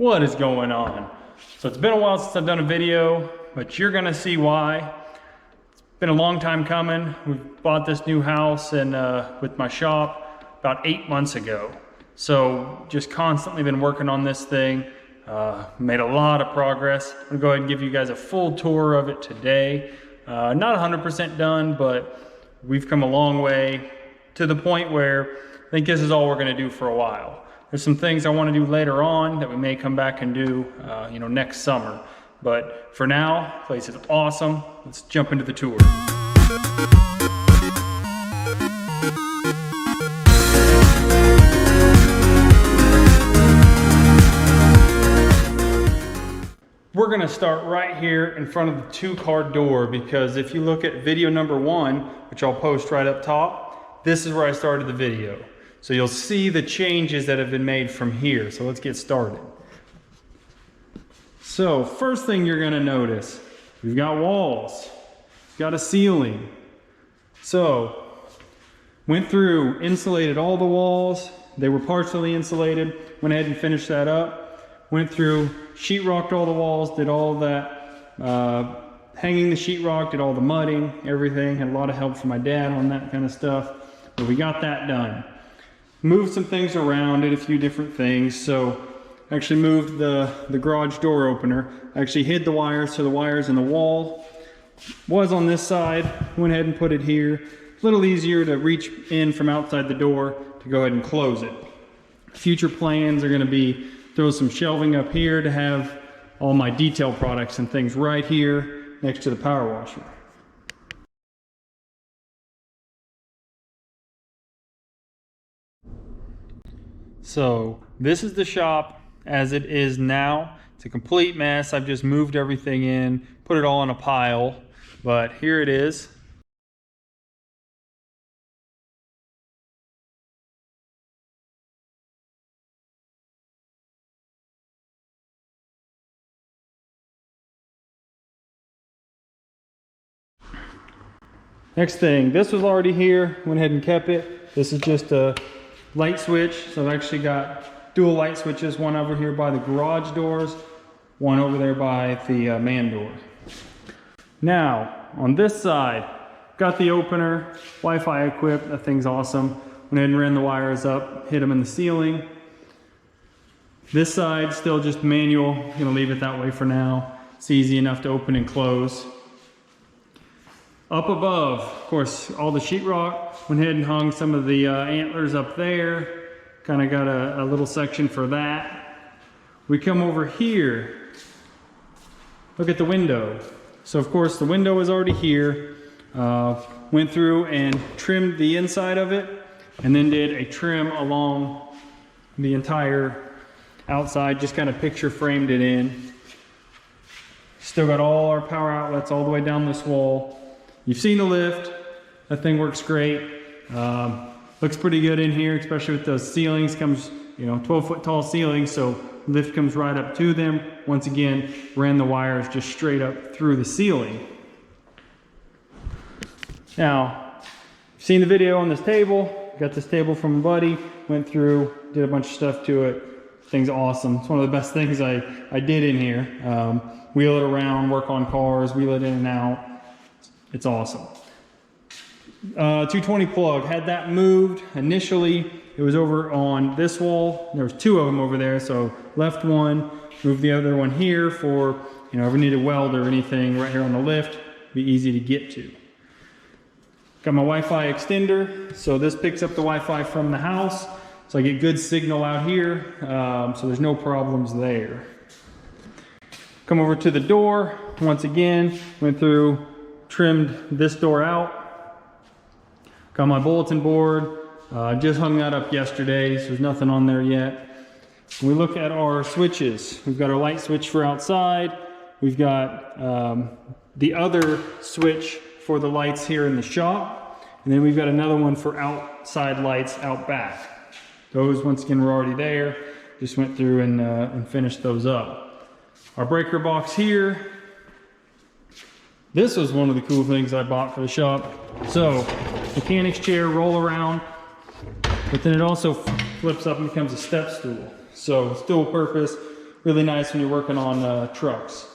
What is going on? So it's been a while since I've done a video, but you're gonna see why. It's been a long time coming. We bought this new house and with my shop about 8 months ago. So just constantly been working on this thing. Made a lot of progress. I'm gonna go ahead and give you guys a full tour of it today. Not 100% done, but we've come a long way to the point where I think this is all we're gonna do for a while. There's some things I want to do later on that we may come back and do, next summer. But for now, the place is awesome. Let's jump into the tour. We're gonna start right here in front of the 2-car door, because if you look at video number 1, which I'll post right up top, this is where I started the video. So you'll see the changes that have been made from here. So let's get started. So first thing you're gonna notice, we've got walls, we've got a ceiling. So went through, insulated all the walls. They were partially insulated, went ahead and finished that up. Went through, sheetrocked all the walls, did all that, hanging the sheetrock, did all the mudding, everything. Had a lot of help from my dad on that kind of stuff, but we got that done. Moved some things around, did a few different things. So actually moved the garage door opener. Actually hid the wires, so the wires in the wall was on this side. Went ahead and put it here. A little easier to reach in from outside the door to go ahead and close it. Future plans are gonna be throw some shelving up here to have all my detail products and things right here next to the power washer. So this is the shop as it is now. It's a complete mess. I've just moved everything in, put it all in a pile, but here it is. Next thing, this was already here, went ahead and kept it. This is just a light switch. So I've actually got dual light switches, one over here by the garage doors, one over there by the man door. Now, on this side, got the opener, Wi-Fi equipped, that thing's awesome. Went ahead and ran the wires up, hit them in the ceiling. This side, still just manual, gonna leave it that way for now. It's easy enough to open and close. Up above, of course, all the sheetrock, went ahead and hung some of the antlers up there. Kind of got a little section for that. We come over here, look at the window. So of course the window is already here. Went through and trimmed the inside of it, and then did a trim along the entire outside, just kind of picture framed it in. Still got all our power outlets all the way down this wall. You've seen the lift, that thing works great. Looks pretty good in here, especially with those ceilings. Comes, 12-foot tall ceilings, so lift comes right up to them. Once again, ran the wires just straight up through the ceiling. Now, you've seen the video on this table. Got this table from a buddy, went through, did a bunch of stuff to it. Thing's awesome. It's one of the best things I did in here. Wheel it around, work on cars, wheel it in and out. It's awesome. 220 plug, had that moved. Initially, it was over on this wall. There was 2 of them over there, so left one, moved the other one here for, if we need a weld or anything right here on the lift, be easy to get to. Got my Wi-Fi extender, so this picks up the Wi-Fi from the house, so I get good signal out here, so there's no problems there. Come over to the door, once again, went through, trimmed this door out. Got my bulletin board, just hung that up yesterday, so there's nothing on there yet. When we look at our switches, we've got our light switch for outside. We've got the other switch for the lights here in the shop. And then we've got another one for outside lights out back. Those, once again, were already there. Just went through and finished those up. Our breaker box here. This was one of the cool things I bought for the shop. So, mechanic's chair, roll around, but then it also flips up and becomes a step stool. So, it's dual purpose. really nice when you're working on trucks.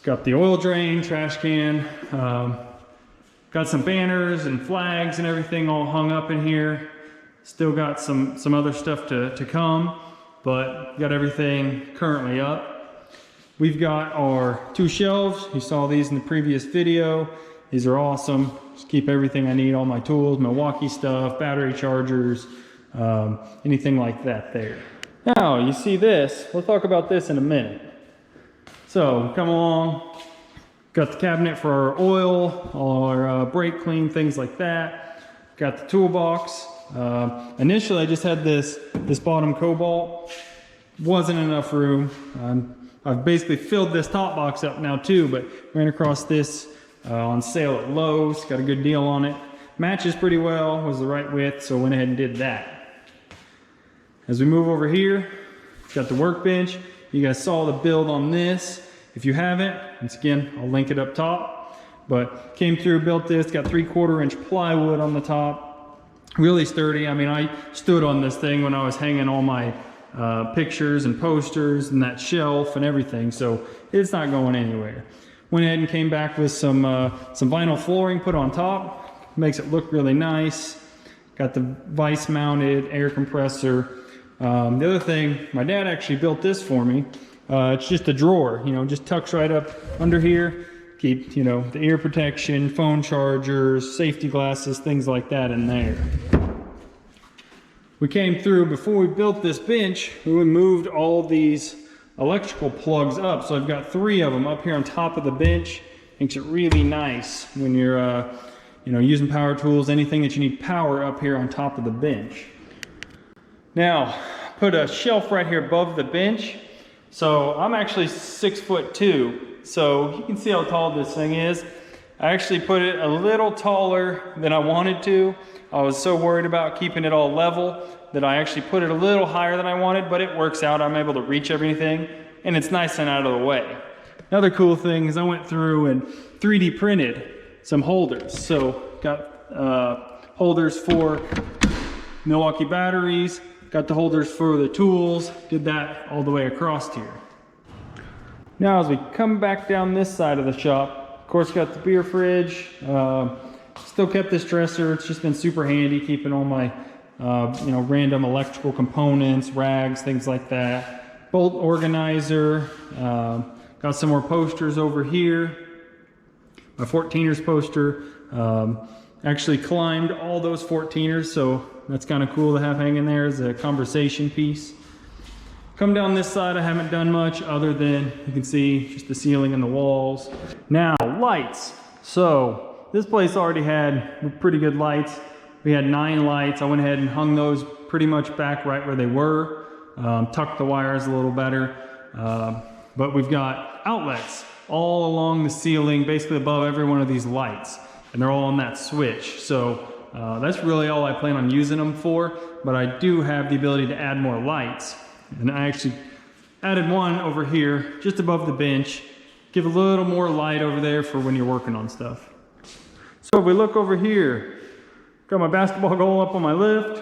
Got the oil drain, trash can, got some banners and flags and everything all hung up in here. Still got some other stuff to come, but got everything currently up. We've got our 2 shelves. You saw these in the previous video. These are awesome. Just keep everything I need, all my tools, Milwaukee stuff, battery chargers, anything like that there. Now, you see this. We'll talk about this in a minute. So, come along. Got the cabinet for our oil, all our brake clean, things like that. Got the toolbox. Initially, I just had this bottom cobalt. Wasn't enough room. I've basically filled this top box up now too, but ran across this on sale at Lowe's. Got a good deal on it. Matches pretty well, was the right width, so went ahead and did that. As we move over here, got the workbench. You guys saw the build on this. If you haven't, once again, I'll link it up top. But came through, built this, got 3/4 inch plywood on the top. Really sturdy. I mean, I stood on this thing when I was hanging all my pictures and posters and that shelf and everything, so it's not going anywhere. Went ahead and came back with some vinyl flooring put on top. Makes it look really nice. Got the vice mounted air compressor. The other thing, my dad actually built this for me. It's just a drawer, you know, just tucks right up under here. Keep, you know, the ear protection, phone chargers, safety glasses, things like that in there. We came through, before we built this bench, we moved all these electrical plugs up. So I've got 3 of them up here on top of the bench. Makes it really nice when you're, you know, using power tools, anything that you need power up here on top of the bench. Now, put a shelf right here above the bench. So I'm actually 6'2", so you can see how tall this thing is. I actually put it a little taller than I wanted to. I was so worried about keeping it all level that I actually put it a little higher than I wanted, but it works out. I'm able to reach everything, and it's nice and out of the way. Another cool thing is I went through and 3D printed some holders. So got holders for Milwaukee batteries, got the holders for the tools, did that all the way across here. Now as we come back down this side of the shop, of course got the beer fridge, still kept this dresser. It's just been super handy keeping all my you know, random electrical components, rags, things like that. Bolt organizer, got some more posters over here. My 14ers poster, actually climbed all those 14ers, so that's kind of cool to have hanging there as a conversation piece. Come down this side, I haven't done much other than, you can see just the ceiling and the walls. Now, lights. So this place already had pretty good lights. We had 9 lights. I went ahead and hung those pretty much back right where they were. Tucked the wires a little better. But we've got outlets all along the ceiling, basically above every one of these lights. And they're all on that switch. So that's really all I plan on using them for. But I do have the ability to add more lights. And I actually added one over here, just above the bench. Give a little more light over there for when you're working on stuff. So if we look over here, got my basketball goal up on my lift.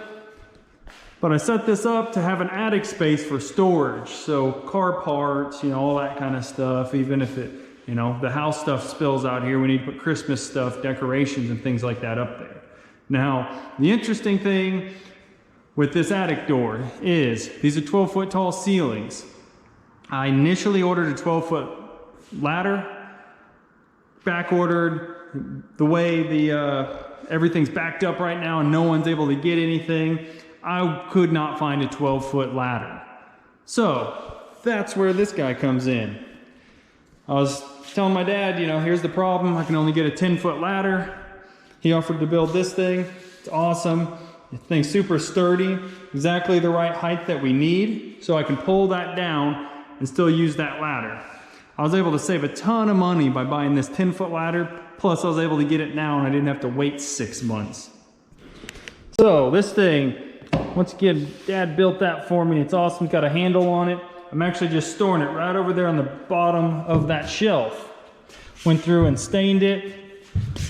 But I set this up to have an attic space for storage. So car parts, you know, all that kind of stuff. Even if it, you know, the house stuff spills out here, we need to put Christmas stuff, decorations and things like that up there. Now, the interesting thing with this attic door is these are 12-foot tall ceilings. I initially ordered a 12-foot ladder, back ordered. The way the everything's backed up right now and no one's able to get anything, I could not find a 12-foot ladder. So that's where this guy comes in. I was telling my dad, you know, here's the problem. I can only get a 10-foot ladder. He offered to build this thing. It's awesome. The thing's super sturdy, exactly the right height that we need, so I can pull that down and still use that ladder. I was able to save a ton of money by buying this 10-foot ladder, plus I was able to get it now and I didn't have to wait 6 months. So this thing, once again, Dad built that for me. It's awesome, it's got a handle on it. I'm actually just storing it right over there on the bottom of that shelf. Went through and stained it,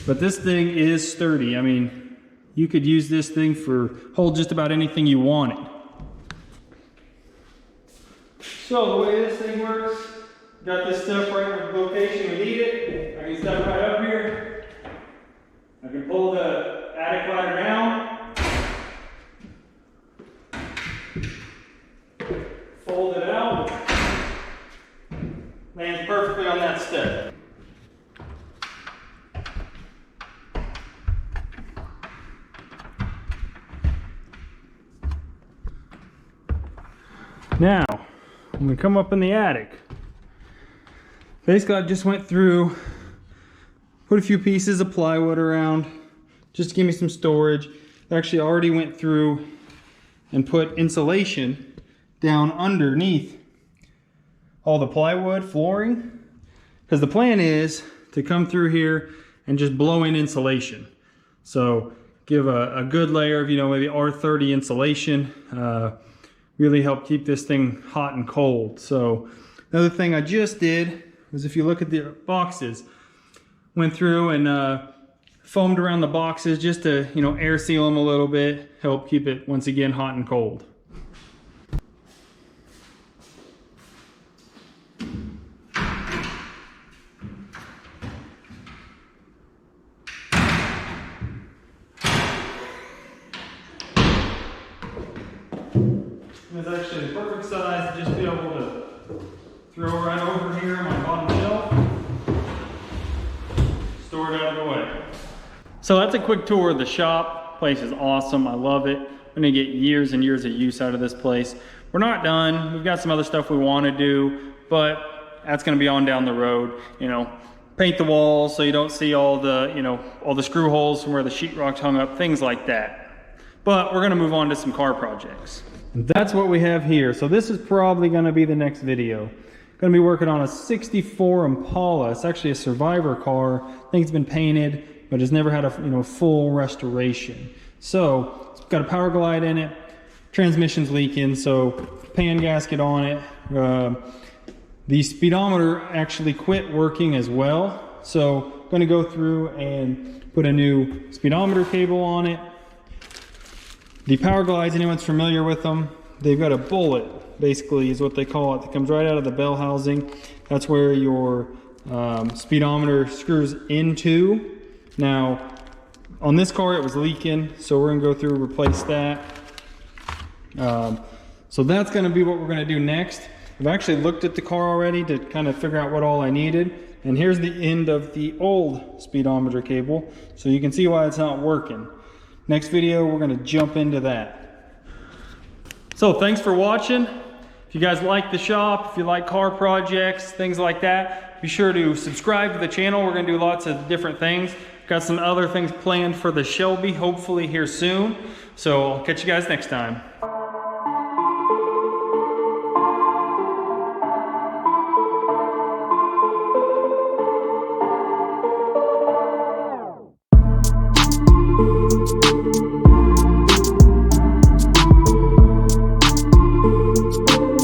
but this thing is sturdy. I mean, you could use this thing for hold just about anything you wanted. So the way this thing works, got this stuff right in the location we need it. I can step right up here. I can pull the attic ladder down. Fold it out. Lands perfectly on that step. Now, when we come up in the attic, basically I just went through, put a few pieces of plywood around, just to give me some storage. Actually, I already went through and put insulation down underneath all the plywood flooring, because the plan is to come through here and just blow in insulation. So give a good layer of, you know, maybe R30 insulation. Really help keep this thing hot and cold. So another thing I just did was, if you look at the boxes, went through and foamed around the boxes just to, you know, air seal them a little bit, help keep it once again hot and cold. It's actually the perfect size to just be able to throw right over here on my bottom shelf, store it out of the way. So that's a quick tour of the shop. Place is awesome. I love it. I'm gonna get years and years of use out of this place. We're not done. We've got some other stuff we want to do, but that's gonna be on down the road. You know, paint the walls so you don't see all the, you know, all the screw holes from where the sheetrock's hung up, things like that. But we're gonna move on to some car projects. And that's what we have here. So this is probably gonna be the next video. Gonna be working on a 64 Impala. It's actually a survivor car. I think it's been painted, but it's never had a, you know, full restoration. So it's got a power glide in it. Transmission's leaking, so pan gasket on it. The speedometer actually quit working as well. So I'm gonna go through and put a new speedometer cable on it. The power glides, anyone's familiar with them, they've got a bullet, basically is what they call it, that comes right out of the bell housing. That's where your speedometer screws into. Now, on this car it was leaking, so we're gonna go through and replace that. So that's gonna be what we're gonna do next. I've actually looked at the car already to kind of figure out what all I needed. And here's the end of the old speedometer cable, so you can see why it's not working. Next video, we're gonna jump into that. So thanks for watching. If you guys like the shop, if you like car projects, things like that, be sure to subscribe to the channel. We're gonna do lots of different things. Got some other things planned for the Shelby, hopefully here soon. So I'll catch you guys next time.